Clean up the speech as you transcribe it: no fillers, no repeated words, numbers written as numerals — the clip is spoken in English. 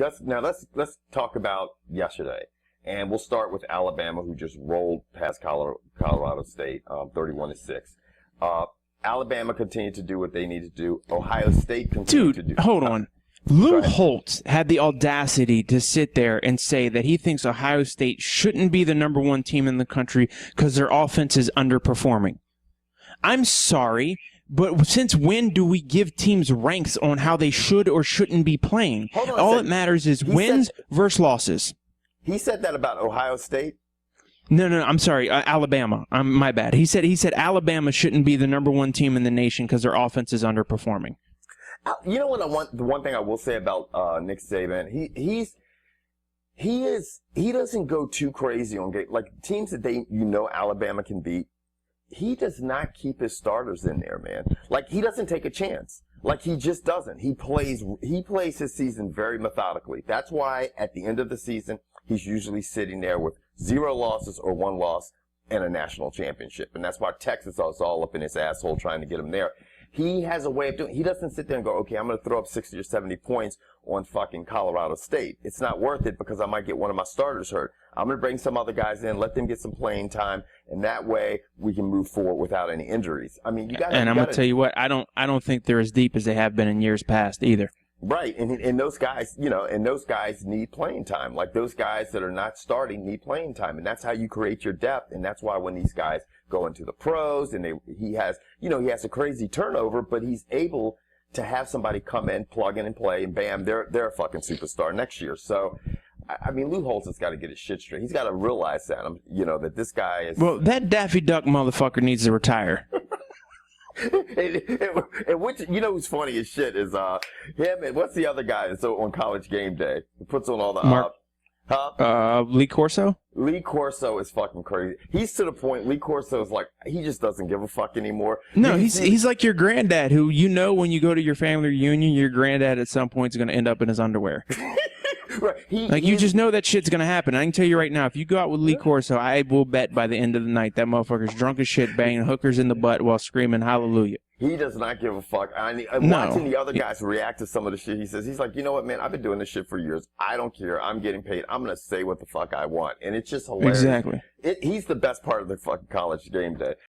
let's talk about yesterday, and we'll start with Alabama, who just rolled past Colorado State, 31-6. Alabama continued to do what they need to do. Ohio State continued to do. Dude, hold on. Lou Holtz had the audacity to sit there and say that he thinks Ohio State shouldn't be the number one team in the country because their offense is underperforming. I'm sorry, but since when do we give teams ranks on how they should or shouldn't be playing? All that matters is wins versus losses. He said that about Ohio State? No, I'm sorry, Alabama. My bad. He said Alabama shouldn't be the number one team in the nation because their offense is underperforming. You know what the one thing I will say about Nick Saban, he doesn't go too crazy on teams that Alabama can beat. He does not keep his starters in there, man. Like, he doesn't take a chance. Like, he just doesn't. He plays his season very methodically. That's why at the end of the season, he's usually sitting there with 0 losses or 1 loss and a national championship. And that's why Texas is all up in his asshole trying to get him there. He has a way of doing it. He doesn't sit there and go, okay, I'm going to throw up 60 or 70 points on fucking Colorado State. It's not worth it because I might get one of my starters hurt. I'm going to bring some other guys in, let them get some playing time, and that way we can move forward without any injuries. I mean, I'm going to tell you what, I don't think they're as deep as they have been in years past either. Right, and those guys, those guys need playing time. Like, those guys that are not starting need playing time, and that's how you create your depth. And that's why when these guys go into the pros, and he has a crazy turnover, but he's able to have somebody come in, plug in, and play, and bam, they're a fucking superstar next year. So, I mean, Lou Holtz has got to get his shit straight. He's got to realize that, that this guy is. Well, that Daffy Duck motherfucker needs to retire. and which, who's funny as shit is him and what's the other guy that's on College Game Day? He puts on all the Lee Corso? Lee Corso is fucking crazy. He's to the point, Lee Corso is like, he just doesn't give a fuck anymore. No, he's like your granddad who, when you go to your family reunion, your granddad at some point is going to end up in his underwear. Right. You just know that shit's going to happen. I can tell you right now, if you go out with Lee Corso, I will bet by the end of the night that motherfucker's drunk as shit, banging hookers in the butt while screaming hallelujah. He does not give a fuck. I'm watching the other guys react to some of the shit he says. He's like, you know what, man? I've been doing this shit for years. I don't care. I'm getting paid. I'm going to say what the fuck I want. And it's just hilarious. Exactly. He's the best part of the fucking College Game Day.